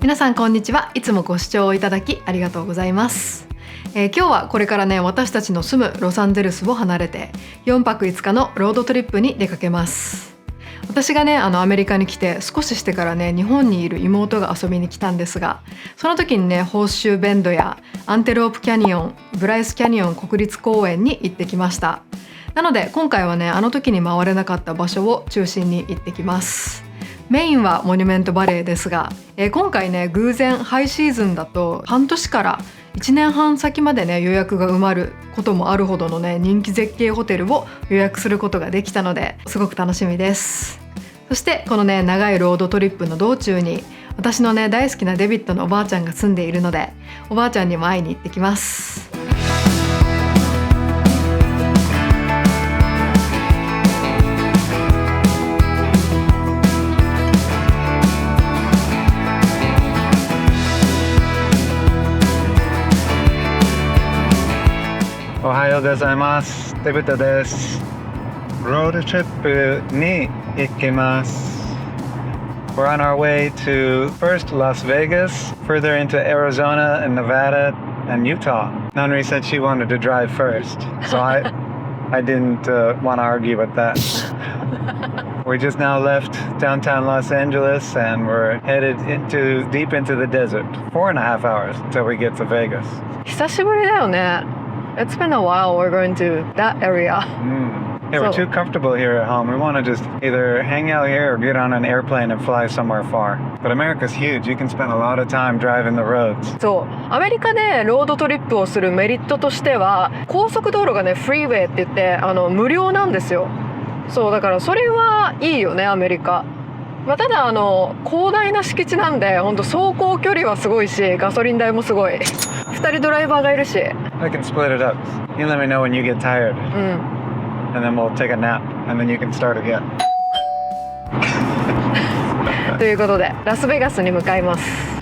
皆さんこんにちは。いつもご視聴いただきありがとうございます。今日はこれからね、私たちの住むロサンゼルスを離れて4泊5日のロードトリップに出かけます。私がね、アメリカに来て少ししてからね、日本にいる妹が遊びに来たんですが、その時にね、ホースシューベンドやアンテロープキャニオン、ブライスキャニオン国立公園に行ってきました。なので今回はね、あの時に回れなかった場所を中心に行ってきます。メインはモニュメントバレーですが、今回ね、偶然ハイシーズンだと半年から1年半先までね、予約が埋まることもあるほどのね、人気絶景ホテルを予約することができたので、すごく楽しみです。そしてこのね、長いロードトリップの道中に私のね、大好きなデビッドのおばあちゃんが住んでいるので、おばあちゃんにも会いに行ってきます。おはようございます。デビッドです。ロードトリップに行きます。We're on our way to first Las Vegas, further into Arizona and Nevada and Utah. Nunri said she wanted to drive first, so I didn't want to argue with that. We just now left downtown Los Angeles and we're headed deep into the desert. 4.5 hours until we get to Vegas. 久しぶりだよね。It's been a while we're going to that area. Yeah, we're too comfortable here at home. We want to just either hang out here or get on an airplane and fly somewhere far. But America's huge. You can spend a lot of time driving the roads. そう、アメリカでロードトリップをするメリットとしては、高速道路がね、フリーウェイって言って無料なんですよ。そうだからそれはいいよね、アメリカ。ただ広大な敷地なんで、本当走行距離はすごいし、ガソリン代もすごい。2人ドライバーがいるし。I can split it up. You let me know when you get tired. And then we'll take a nap. And then you can start again. ということで、ラスベガスに向かいます。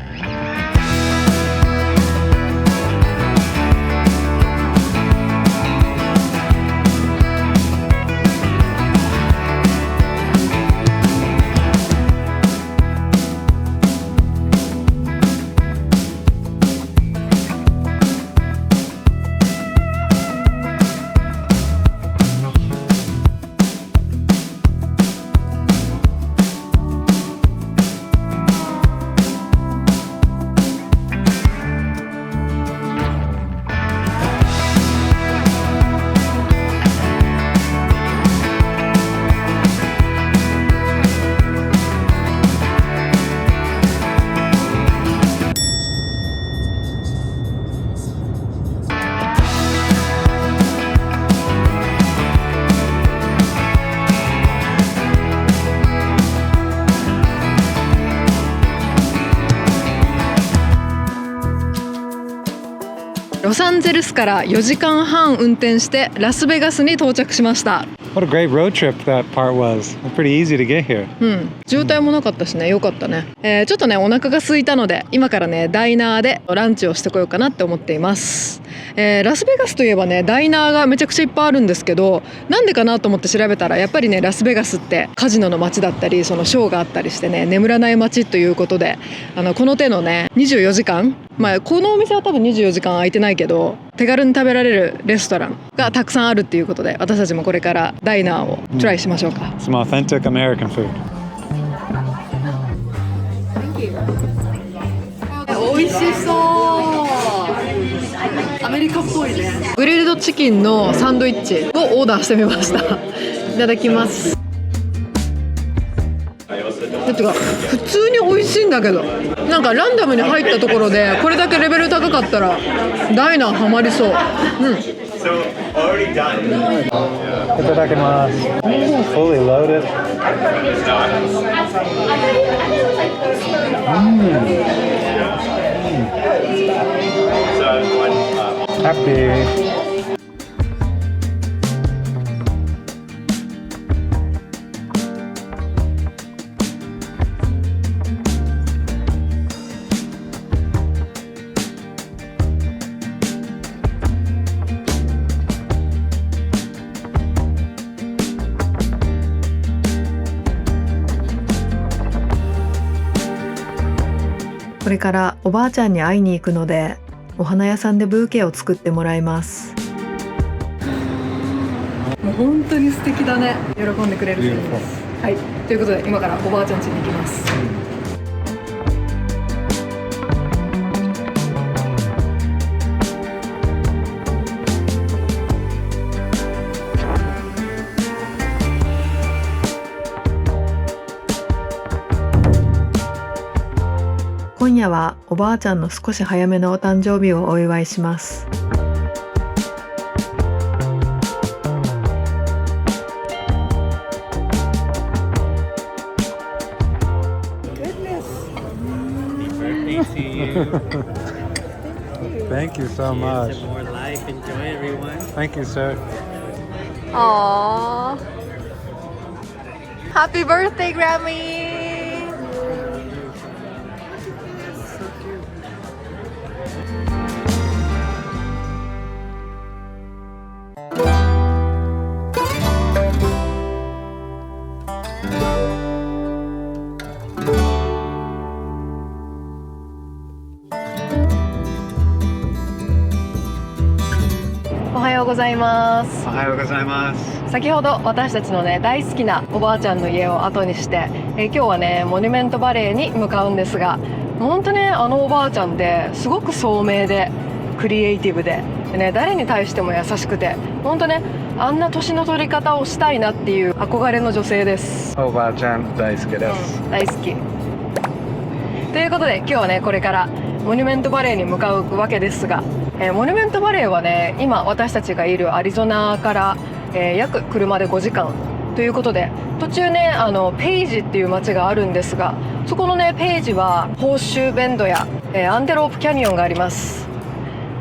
ロサンゼルスから4時間半運転してラスベガスに到着しました。What a great road trip that part was. Pretty easy to get here. 渋滞もなかったしね、よかったね。ちょっとね、お腹が空いたので、今からね、ダイナーでランチをしてこようかなって思っています。ラスベガスといえばね、ダイナーがめちゃくちゃいっぱいあるんですけど、なんでかなと思って調べたら、やっぱりね、ラスベガスってカジノの街だったり、そのショーがあったりしてね、眠らない街ということで、この手のね、24時間、このお店は多分24時間空いてないけど、手軽に食べられるレストランがたくさんあるっていうことで、私たちもこれからダイナーをトライしましょうか。Some authentic American food. 美味しそう。アメリカっぽいね。グリルドチキンのサンドイッチをオーダーしてみました。いただきます。てか普通に美味しいんだけど、なんかランダムに入ったところでこれだけレベル高かったらダイナーハマりそう。いただきます。Fully loaded. Happy. これからおばあちゃんに会いに行くので、お花屋さんでブーケを作ってもらいます。もう本当に素敵だね。喜んでくれるそうです。はい、ということで今からおばあちゃん家に行きます。今夜はおばあちゃんの少し早めのお誕生日をお祝いします。Thank you so much. More life. Enjoy, everyone. Thank you, sir. Aww. Happy birthday, Grammy.おはようございます。おはようございます。先ほど私たちのね大好きなおばあちゃんの家を後にして、今日はねモニュメントバレーに向かうんですが、本当ねあのおばあちゃんってすごく聡明でクリエイティブでね、誰に対しても優しくて、本当ねあんな年の取り方をしたいなっていう憧れの女性です。おばあちゃん大好きです。大好きということで今日はねこれからモニュメントバレーに向かうわけですが、モニュメントバレーはね今私たちがいるアリゾナから、約車で5時間ということで、途中ねペイジっていう町があるんですが、そこのねペイジはホーシューベンドや、アンテロープキャニオンがあります。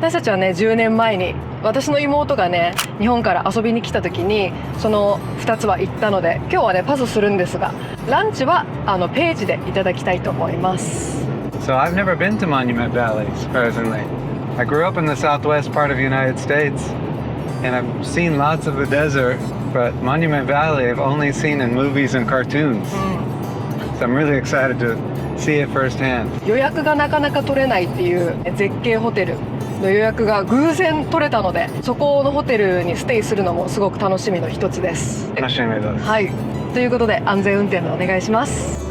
私たちはね10年前に私の妹がね日本から遊びに来た時にその2つは行ったので、今日はねパスするんですが、ランチはペイジでいただきたいと思います。So I've never been to Monument Valley, surprisingly. I grew up in the southwest part of the United States, and I've seen lots of the desert, but Monument Valley I've only seen in movies and cartoons. So I'm really excited to see it firsthand. 予約がなかなか取れないっていう絶景ホテルの予約が偶然取れたので、そこのホテルにステイするのもすごく楽しみの一つです。楽しみです。はい、ということで安全運転でお願いします。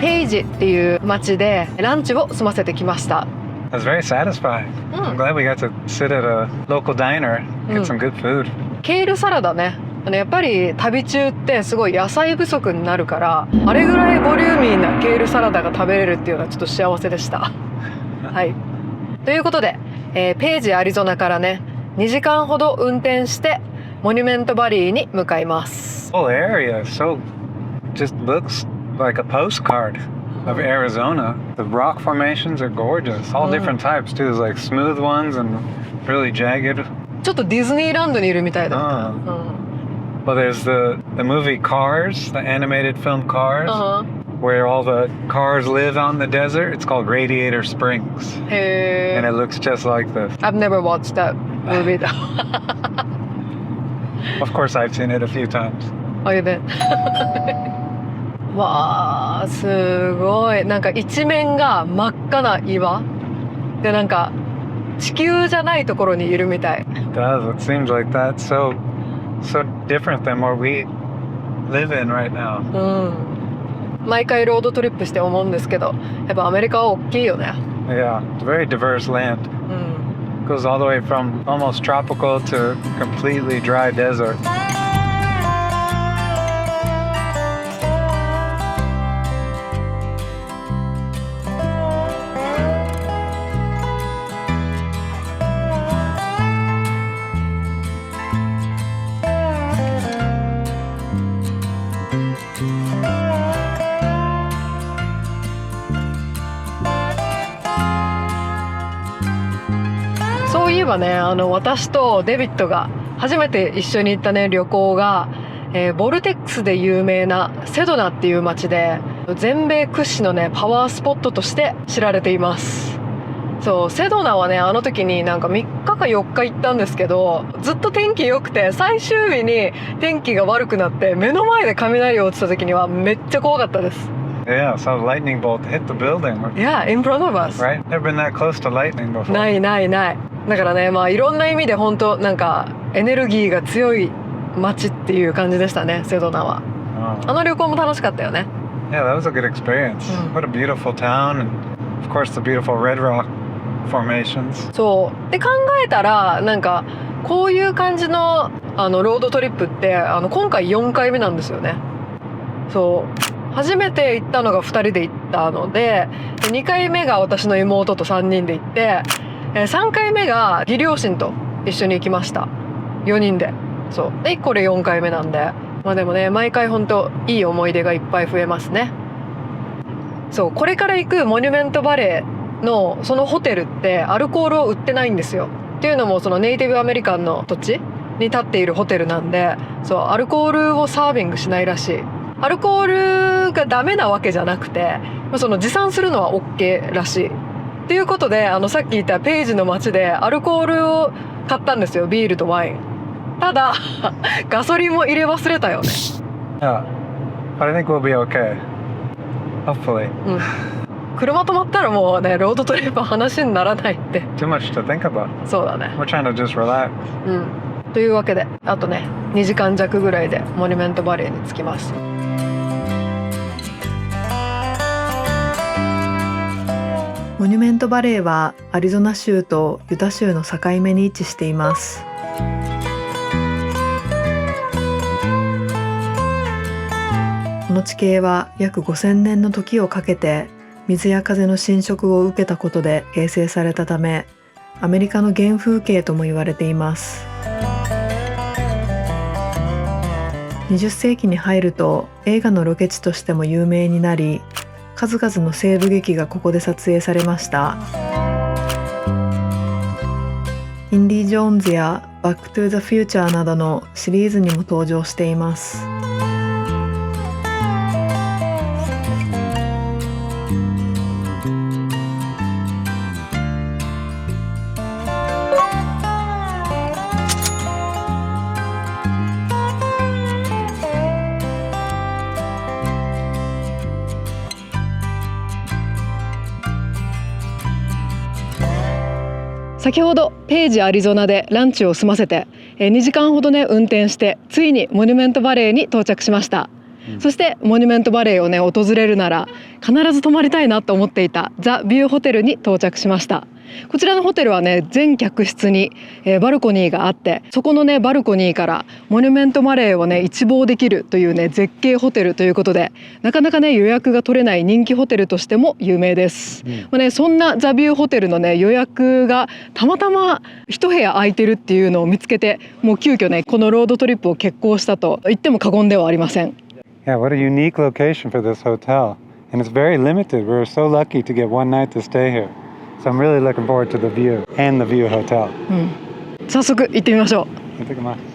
ペイジっていう町でランチを済ませてきました。I was very satisfied. I'm glad we got to sit at a local diner, get some good food. ケールサラダね、やっぱり旅中ってすごい野菜不足になるから、あれぐらいボリューミーなケールサラダが食べれるっていうのはちょっと幸せでしたはい、ということで、ペイジアリゾナからね2時間ほど運転してモニュメントバリーに向かいます。 The whole area so just looks like a postcard of Arizona. The rock formations are gorgeous. All different types too. There's like smooth ones and really jagged. ちょっとディズニーランドにいるみたいだった、Well, there's the movie Cars, the animated film Cars, where all the cars live on the desert. It's called Radiator Springs. へ And ー it looks just like this. I've never watched that movie though. Of course, I've seen it a few times. Oh, you did? わーすごい、なんか一面が真っ赤な岩で、なんか地球じゃないところにいるみたい。 It does. It seems like that's so different than where we live in right now. 毎回ロードトリップして思うんですけど、やっぱアメリカは大きいよね。Yeah, it's a very diverse land. うん、 Goes all the way from almost tropical to completely dry desert. そういえばね、私とデビッドが初めて一緒に行ったね旅行が、ボルテックスで有名なセドナっていう街で、全米屈指のねパワースポットとして知られています。そう、セドナはね、あの時になんか3日か4日行ったんですけど、ずっと天気良くて、最終日に天気が悪くなって目の前で雷が落ちた時にはめっちゃ怖かったです。 Yeah, saw a lightning bolt hit the building. Yeah, in front of us. Right? Never been that close to lightning before. ないないない。だからね、まあいろんな意味で本当なんかエネルギーが強い街っていう感じでしたね、セドナは。あの旅行も楽しかったよね。Yeah, that was a good experience. What a beautiful town, and of course the beautiful red rock formations. そうで考えたら、なんかこういう感じのロードトリップって今回4回目なんですよね。そう初めて行ったのが2人で行ったので、2回目が私の妹と3人で行って、3回目が義両親と一緒に行きました。4人で。そうでこれ4回目なんで、まあでもね、毎回本当いい思い出がいっぱい増えますね。そう、これから行くモニュメントバレーのそのホテルってアルコールを売ってないんですよ。っていうのも、そのネイティブアメリカンの土地に立っているホテルなんで、そうアルコールをサービングしないらしい。アルコールがダメなわけじゃなくて、その持参するのは OK らしい。っていうことで、さっき言ったページの街でアルコールを買ったんですよ、ビールとワイン。ただガソリンも入れ忘れたよね。Yeah, but I think we'll be okay. Hopefully. うん。車止まったらもうね、ロードトリップは話にならないって。Too much to think about. そうだね。 We're trying to just relax. うん。というわけで、あとね、2時間弱ぐらいでモニュメントバレーに着きます。モニュメントバレーはアリゾナ州とユタ州の境目に位置しています。この地形は約5000年の時をかけて水や風の浸食を受けたことで形成されたため、アメリカの原風景とも言われています。20世紀に入ると映画のロケ地としても有名になり、数々の西部劇がここで撮影されました。インディ・ジョーンズやバック・トゥ・ザ・フューチャーなどのシリーズにも登場しています。先ほどページアリゾナでランチを済ませて2時間ほどね運転して、ついにモニュメントバレーに到着しました。そしてモニュメントバレーをね訪れるなら必ず泊まりたいなと思っていたザ・ビューホテルに到着しました。こちらのホテルはね、全客室にバルコニーがあって、そこのねバルコニーからモニュメントバレーをね一望できるというね絶景ホテルということで、なかなかね予約が取れない人気ホテルとしても有名です。そんなザ・ビューホテルのね予約がたまたま一部屋空いてるっていうのを見つけて、もう急遽ねこのロードトリップを決行したと言っても過言ではありません。Yeah, what a unique location for this hotel. And it's very limited. We're so lucky to get one night to stay here. So I'm really looking forward to the view and the View Hotel. 早速行ってみましょう。行ってきます。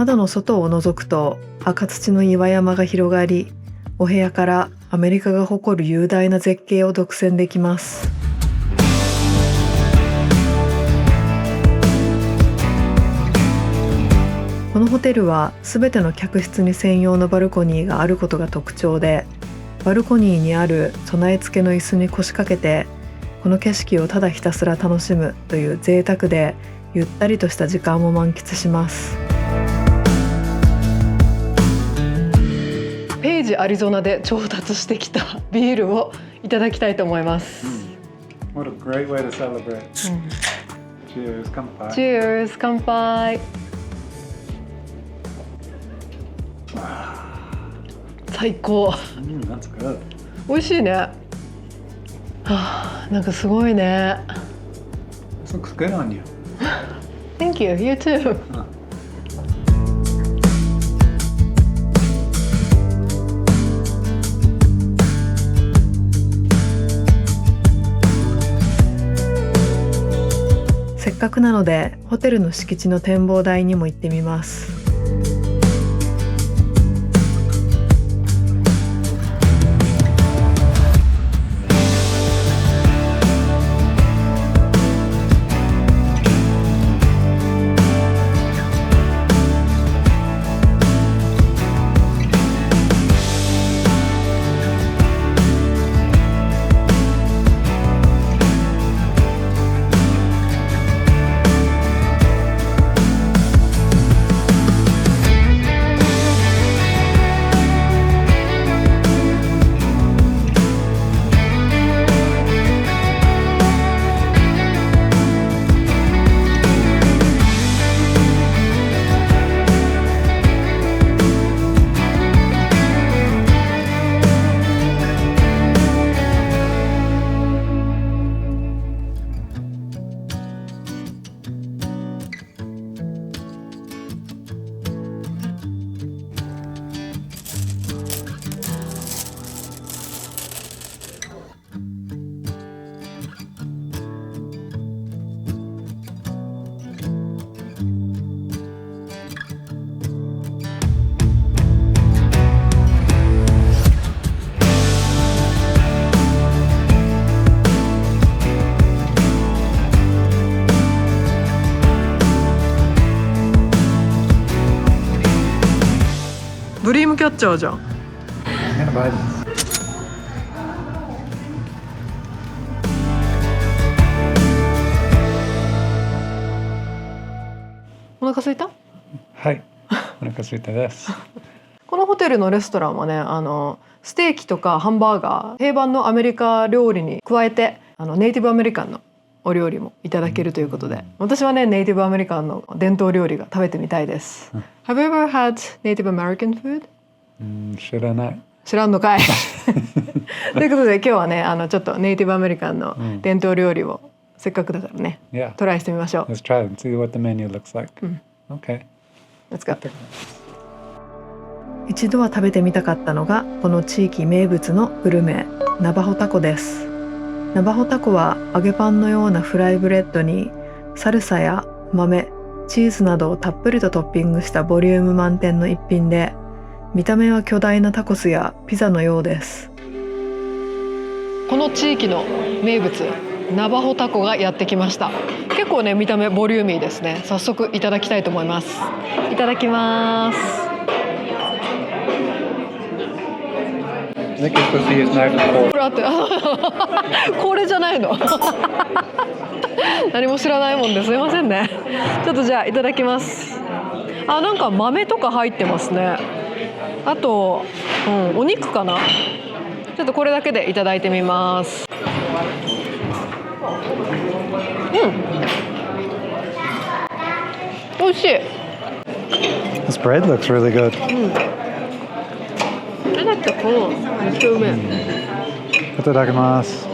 窓の外を覗くと赤土の岩山が広がり、お部屋からアメリカが誇る雄大な絶景を独占できます。このホテルはすべての客室に専用のバルコニーがあることが特徴で、バルコニーにある備え付けの椅子に腰掛けてこの景色をただひたすら楽しむという贅沢でゆったりとした時間を満喫します。ページアリゾナで調達してきたビールをいただきたいと思います。What a great way to celebrate. Cheers, 乾杯。Cheers、乾杯。最高。That's good. 美味しいね。はあ、なんかすごいね。This looks good on you. Thank you. You too. せっかくなのでホテルの敷地の展望台にも行ってみます。ドリームキャッチャーじゃん。I'm gonna buy this. お腹空いた？はい。お腹空いたです。このホテルのレストランはね、ステーキとかハンバーガー、定番のアメリカ料理に加えてネイティブアメリカンのお料理もいただけるということで、私はねネイティブアメリカンの伝統料理が食べてみたいです。Have you ever had Native American food? 知らない。知らんのかい。ということで今日はねちょっとネイティブアメリカンの伝統料理をせっかくだからね、Yeah. トライしてみましょう。 Let's try it and see what the menu looks like. Okay. Let's go. 一度は食べてみたかったのがこの地域名物のグルメナバホタコです。ナバホタコは揚げパンのようなフライブレッドにサルサや豆、チーズなどをたっぷりとトッピングしたボリューム満点の一品で、見た目は巨大なタコスやピザのようです。この地域の名物ナバホタコがやってきました。結構ね見た目ボリューミーですね。早速いただきたいと思います。いただきます。I think you're supposed to use knife and fork. これあってこれじゃないの。何も知らないもんですいませんね。ちょっとじゃあいただきます。あ、なんか豆とか入ってますね。あと、お肉かな。ちょっとこれだけでいただいてみます。美味しい。 This bread looks really good. だってこのめっちゃうめえ。いただきます。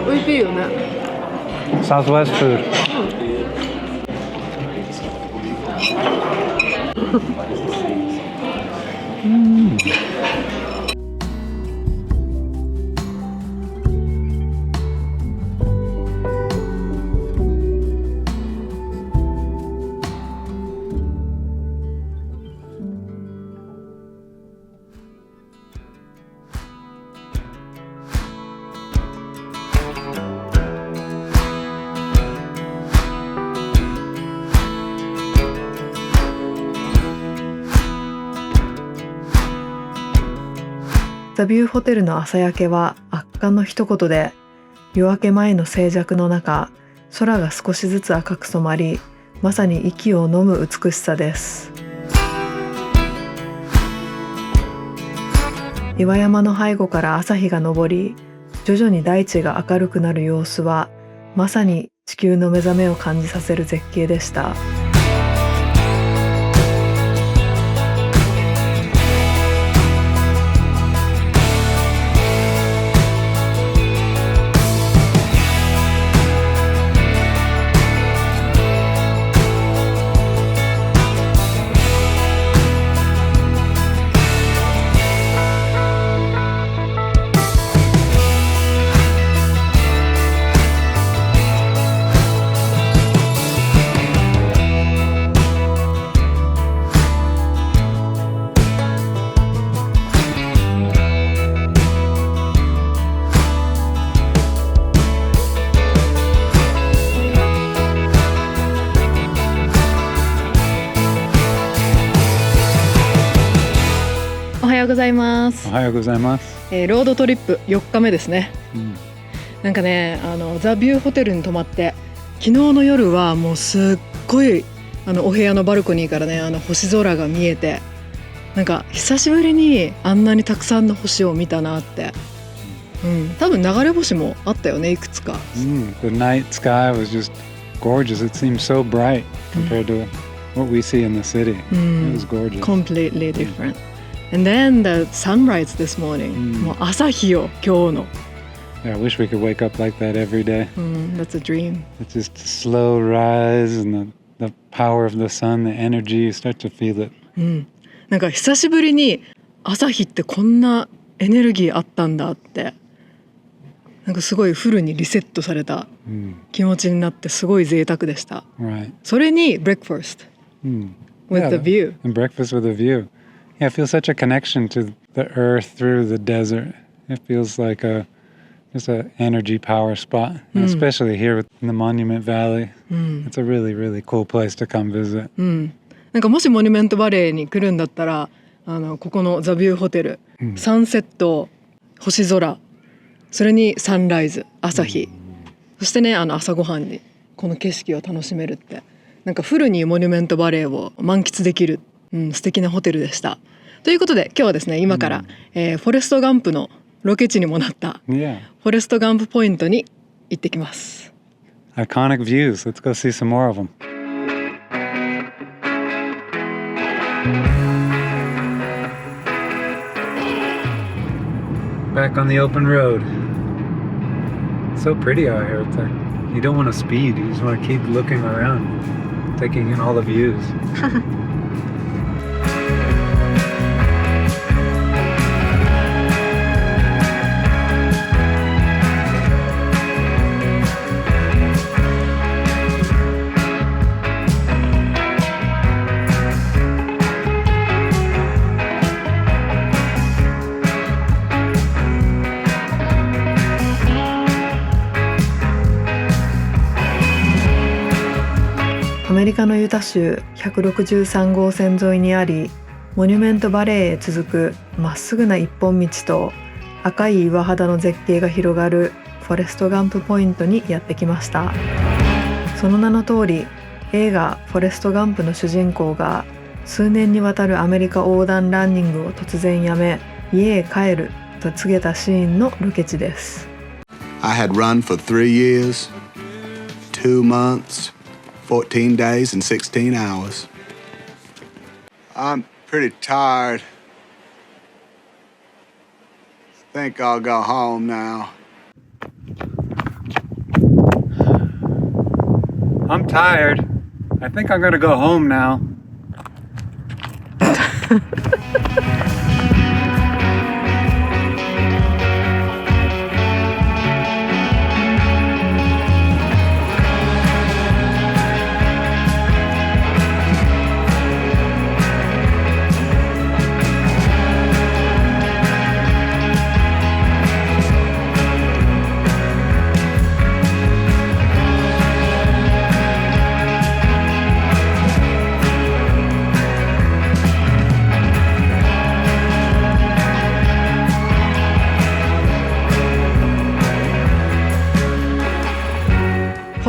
美味しいよね。Southwest food. ザビューホテルの朝焼けは圧巻の一言で、夜明け前の静寂の中、空が少しずつ赤く染まり、まさに息を飲む美しさです。岩山の背後から朝日が昇り、徐々に大地が明るくなる様子は、まさに地球の目覚めを感じさせる絶景でした。おはようございます。おはようございます。ロードトリップ4日目ですね。なんかね、ザビューホテルに泊まって、昨日の夜はもうすっごいお部屋のバルコニーからね、星空が見えて、なんか久しぶりにあんなにたくさんの星を見たなって。多分流れ星もあったよね、いくつか。The night sky was just gorgeous. It seemed so bright compared to what we see in the city. It was gorgeous. Completely different. And then the sunrise this morning. もう朝日よ、今日の。Yeah, I wish we could wake up like that every day. That's a dream. It's just a slow rise and the power of the sun, the energy, you start to feel it. なんか久しぶりに朝日ってこんなエネルギーあったんだって、なんかすごいフルにリセットされた気持ちになって、すごい贅沢でした。Right. それに breakfast with the view. And breakfast with a view. Yeah, I feel such a connection to the earth through the desert. It feels like just an energy power spot, and especially here in the Monument Valley. It's a really, really cool place to come visit. なんかもしモニュメントバレーに来るんだったら、ここのザビューホテル、サンセット、星空、それにサンライズ、朝日、そしてね、朝ごはんにこの景色を楽しめるって、なんかフルにモニュメントバレーを満喫できる、素敵なホテルでした。ということで今日はですね、今から、フォレストガンプのロケ地にもなったフォレストガンプポイントに行ってきます。Iconic views. Let's go see some more of them. Back on the open road. It's so pretty out here. It's like you don't want to speed. You just want to keep looking around, taking in all the views. アメリカのユタ州163号線沿いにあり、モニュメントバレーへ続くまっすぐな一本道と赤い岩肌の絶景が広がるフォレストガンプポイントにやってきました。その名の通り、映画フォレストガンプの主人公が数年にわたるアメリカ横断ランニングを突然やめ、家へ帰ると告げたシーンのロケ地です。I had run for 3 years, 2 months, 14 days and 16 hours. I'm pretty tired. Think I'll go home now. I'm tired. I think I'm gonna go home now.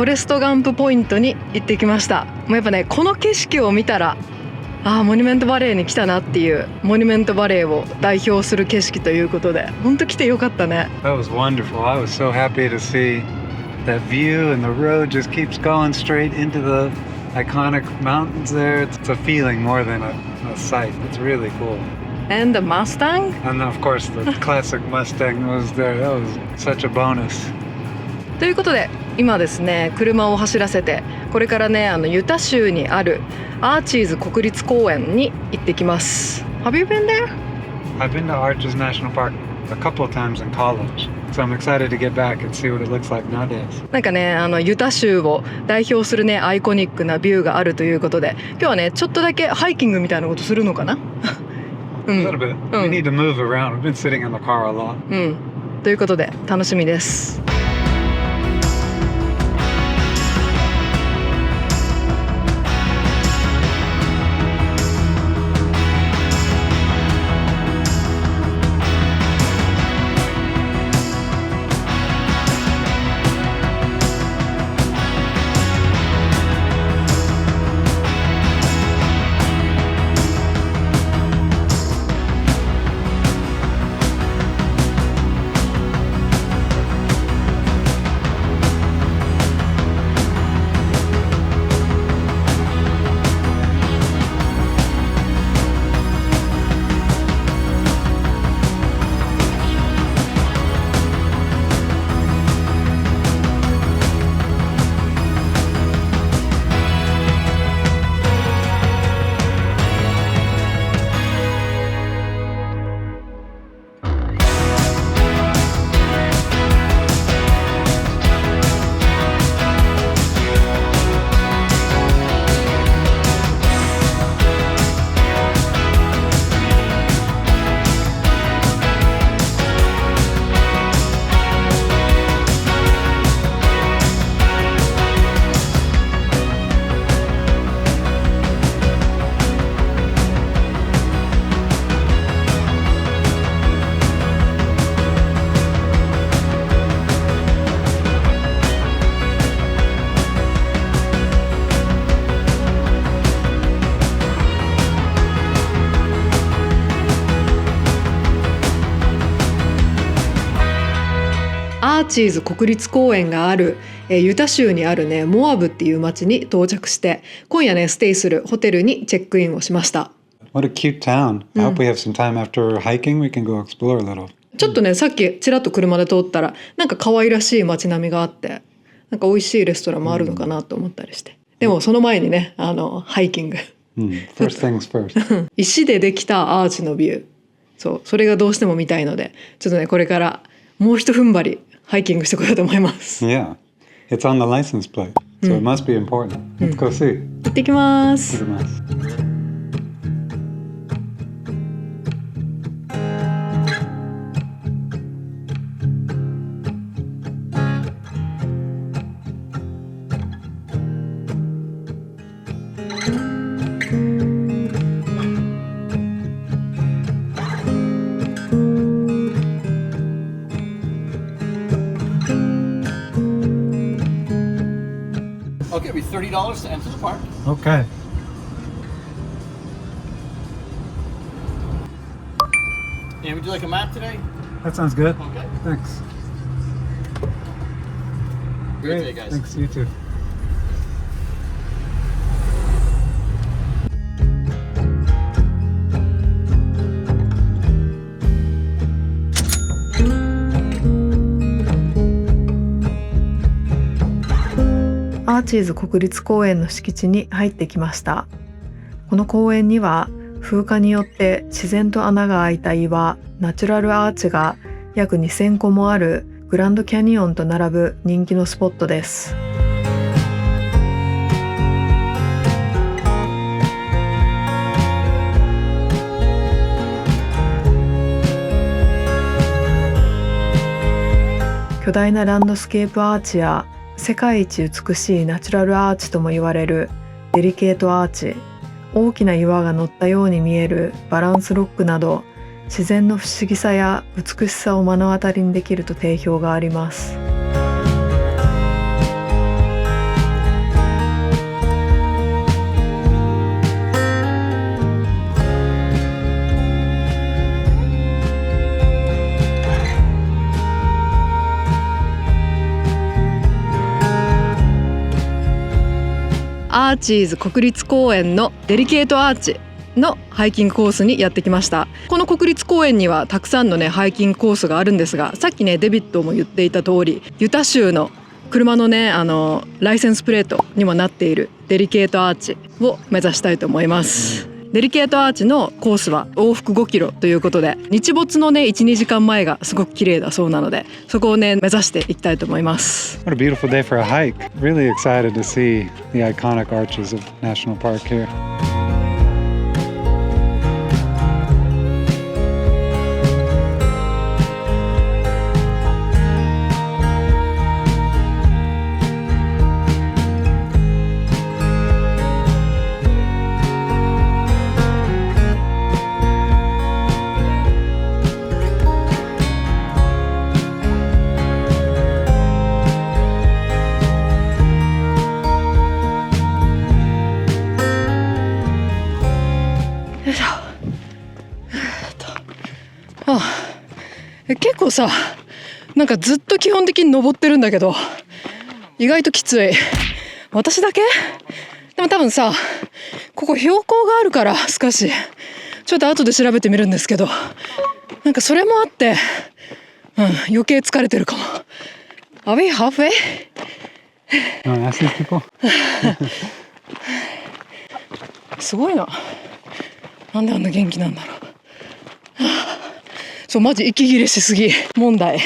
フォレストガンプポイントに行ってきました。もうやっぱねこの景色を見たらモニュメントバレーに来たなっていう、モニュメントバレーを代表する景色ということで本当来てよかったね。 That was wonderful. I was so happy to see that view, and the road just keeps going straight into the iconic mountains there. It's a feeling more than a sight. It's really cool. And the Mustang? And of course the classic Mustang was there. That was such a bonus. ということで今ですね車を走らせてこれからねユタ州にあるアーチーズ国立公園に行ってきます。 Have you been there? I've been to Arches National Park a couple of times in college, so I'm excited to get back and see what it looks like nowadays. なんかねユタ州を代表するねアイコニックなビューがあるということで今日はねちょっとだけハイキングみたいなことするのかなA little bit. We need to move around. We've been sitting in the car a lot. ということで楽しみです。アーチーズ国立公園があるユタ州にあるねモアブっていう町に到着して今夜ねステイするホテルにチェックインをしました。 What a cute town. I hope we have some time after hiking. We can go explore a little. ちょっとねさっきちらっと車で通ったらなんか可愛らしい街並みがあってなんか美味しいレストランもあるのかなと思ったりして、でもその前にねハイキングFirst things first. 石でできたアーチのビュー、それがどうしても見たいのでちょっとねこれからもう一踏ん張りハイキングしてこようと思います。 Yeah. It's on the license plate, so it must be important. Let's go see. 行ってきます。 Okay, it'll be $30 to enter the park. Okay. And would you like a map today? That sounds good. Okay. Thanks. Great day, guys. Thanks, you too. .アーチーズ国立公園の敷地に入ってきました。この公園には風化によって自然と穴が開いた岩、ナチュラルアーチが約2000個もあるグランドキャニオンと並ぶ人気のスポットです。巨大なランドスケープアーチや世界一美しいナチュラルアーチとも言われるデリケートアーチ、大きな岩が乗ったように見えるバランスロックなど自然の不思議さや美しさを目の当たりにできると定評があります。アーチーズ国立公園のデリケートアーチのハイキングコースにやってきました。この国立公園にはたくさんのねハイキングコースがあるんですが、さっきねデビッドも言っていた通り、ユタ州の車のねライセンスプレートにもなっているデリケートアーチを目指したいと思います。デリケートアーチのコースは往復5キロということで、日没のね 1,2 時間前がすごく綺麗だそうなので、そこをね目指していきたいと思います。 What a beautiful day for a hike. Really excited to see the iconic arches of National Park here.結構さ、なんかずっと基本的に登ってるんだけど、意外ときつい。私だけ？でも多分さ、ここ標高があるから少しちょっと後で調べてみるんですけど、なんかそれもあって、余計疲れてるかも。Are we halfway?すごいな。なんであんな元気なんだろう。そう、マジ息切れしすぎ問題。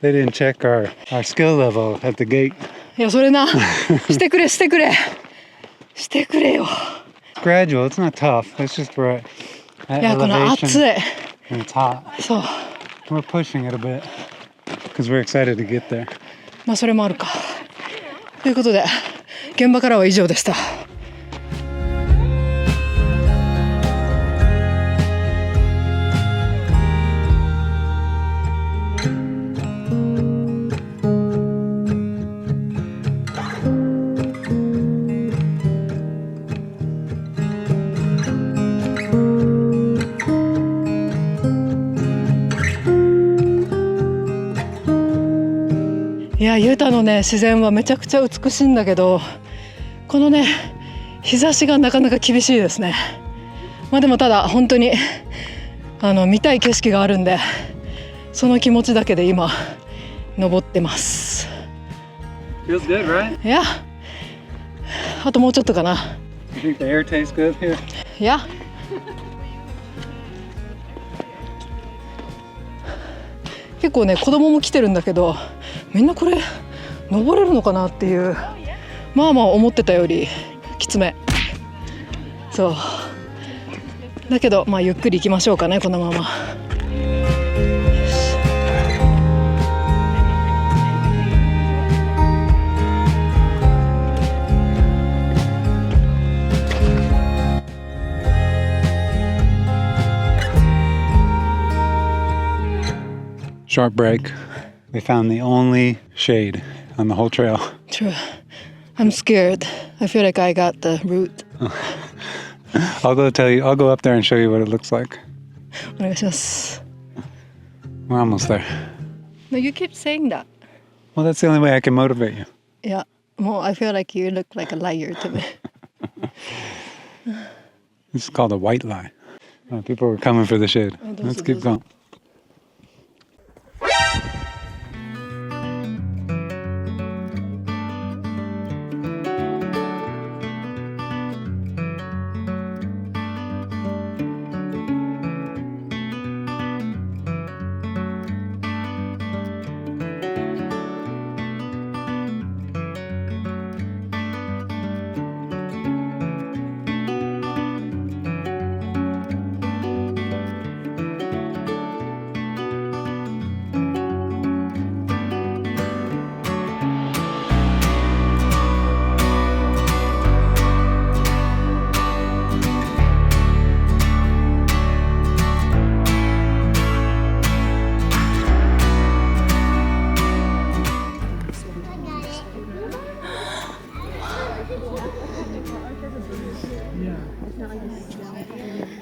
They didn't check our skill level at the gate. いや、それな。してくれしてくれしてくれよ。 It's gradual. It's not tough. It's just we're at いや、この暑い。 and it's hot. そう。We're pushing it a bit because we're excited to get there. まあそれもあるか。ということで現場からは以上でした。いや、ユタのね自然はめちゃくちゃ美しいんだけど、このね日差しがなかなか厳しいですね。まあでもただ本当に見たい景色があるんで、その気持ちだけで今登ってます。 Feels good, right? いや、あともうちょっとかな。 You think the air tastes good here? いや、結構ね子供も来てるんだけど、みんなこれ登れるのかなっていう、まあまあ思ってたよりきつめ。そうだけど、まあゆっくり行きましょうかね、このまま。Short break. We found the only shade on the whole trail. True. I'm scared. I feel like I got the route. I'll go up there and show you what it looks like. お願いします。 We're almost there. No, you keep saying that. Well, that's the only way I can motivate you. いや、もう I feel like you look like a liar to me. This is called a white lie. People were coming for the shade. Let's keep going.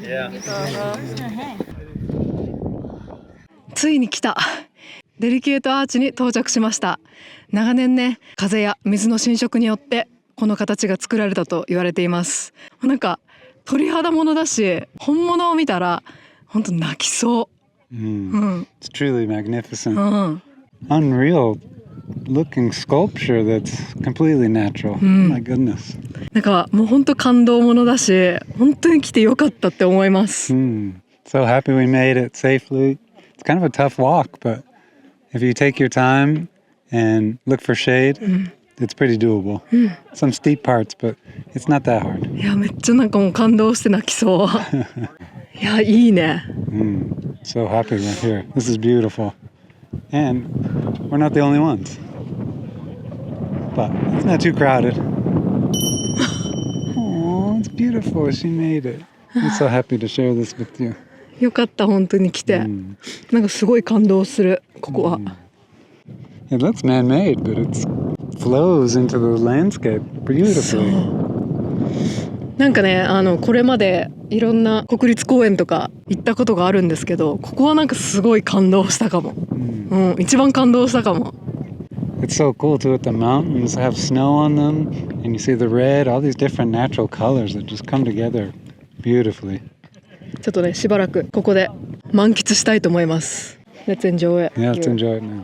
Yeah. ついに来た。デリケートアーチに到着しました。長年ね、風や水の浸食によってこの形が作られたと言われています。なんか鳥肌ものだし、本物を見たら本当泣きそう。It's truly magnificent. Unreal looking sculpture that's completely natural. My goodness. なんかもう本当感動ものだし、本当に来てよかったって思います。So happy we made it safely. It's kind of a tough walk, but if you take your time and look for shade, it's pretty doable. Some steep parts, but it's not that hard. いや、めっちゃなんかもう感動して泣きそう。いや、いいね。So happy we're here. This is beautiful. And we're not the only ones. But it's not too crowded. Oh, it's beautiful. She made it. I'm so happy to share this with you. よかった、本当に来て。なんかすごい感動する、ここは。It looks man-made, but it flows into the landscape beautifully. なんかね、これまでいろんな国立公園とか行ったことがあるんですけど、ここはなんかすごい感動したかも。一番感動したかも。It's so cool too. The mountains have snow on them, and you see the red, all these different natural colors that just come together beautifully. ちょっとね、しばらくここで満喫したいと思います。Let's enjoy it. Yeah, let's enjoy it now.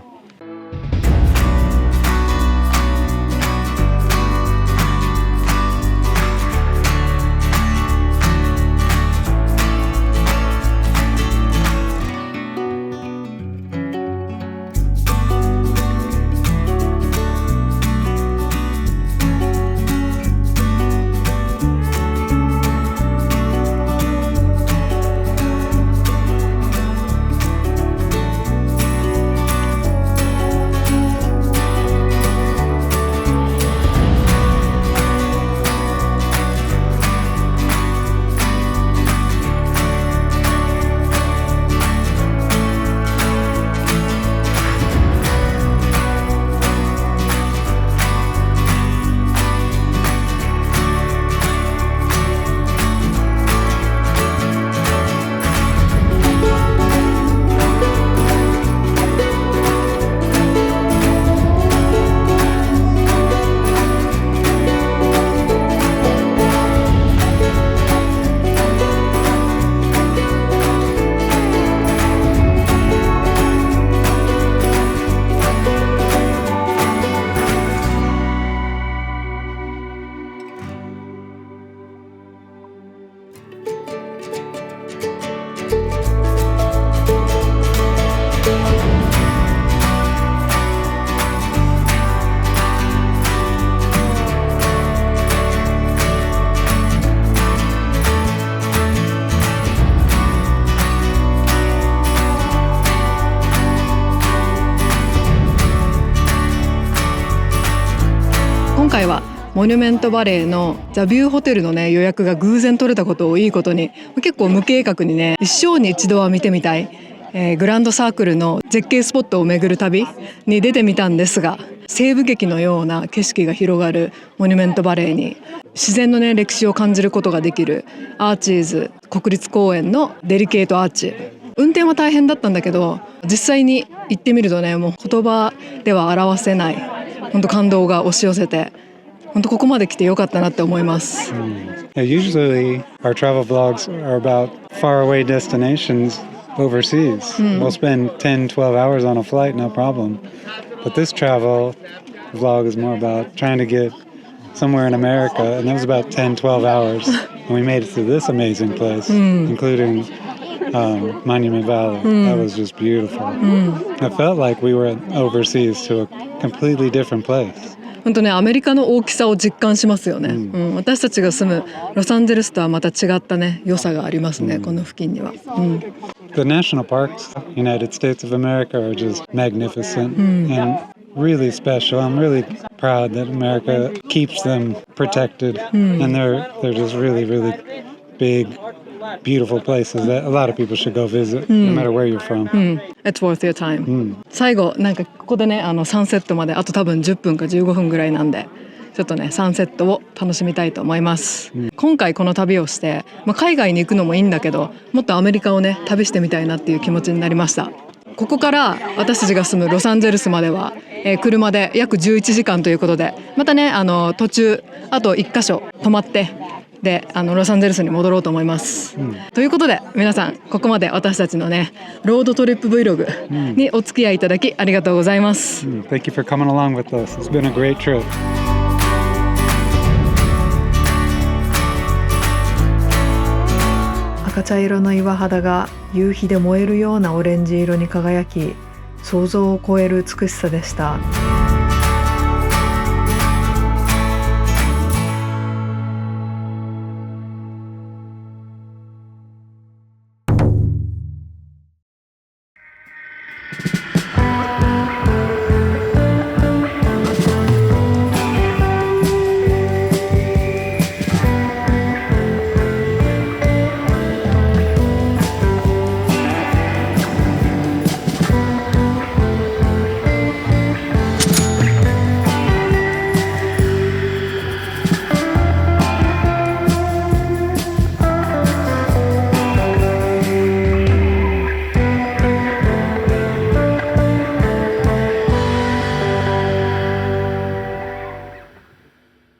今回はモニュメントバレーのザ・ビューホテルのね予約が偶然取れたことをいいことに、結構無計画にね一生に一度は見てみたい、グランドサークルの絶景スポットを巡る旅に出てみたんですが、西部劇のような景色が広がるモニュメントバレーに自然のね歴史を感じることができるアーチーズ国立公園のデリケートアーチ、運転は大変だったんだけど実際に行ってみるとね、もう言葉では表せない本当感動が押し寄せて、本当ここまで来てよかったなって思います。Usually our travel vlogs are about faraway destinations overseas. We'll spend 10-12 hours on a flight, no problem. But this travel vlog is more about trying to get somewhere in America, and that was about 10-12 hours. And we made it to this amazing place, including Monument Valley. That was just beautiful. I felt like we were overseas to a completely different place. 本当ね、アメリカの大きさを実感しますよね、私たちが住むロサンゼルスとはまた違ったね良さがありますね、この付近には、The national parks, United States of America, are just magnificent and really special. I'm really proud that America keeps them protected, and they're just really, really big, beautiful places that a lot of people should go visit, no matter where you're from. It's worth your time. 最後なんかここでねサンセットまであと多分10分か15分ぐらいなんで、ちょっとねサンセットを楽しみたいと思います、今回この旅をして、海外に行くのもいいんだけどもっとアメリカをね旅してみたいなっていう気持ちになりました。ここから私たちが住むロサンゼルスまでは、車で約11時間ということで、またね途中あと1箇所泊まってでロサンゼルスに戻ろうと思います、ということで皆さんここまで私たちのねロードトリップ Vlog にお付き合いいただきありがとうございます、Thank you for coming along with us. It's been a great trip. 赤茶色の岩肌が夕日で燃えるようなオレンジ色に輝き、想像を超える美しさでした。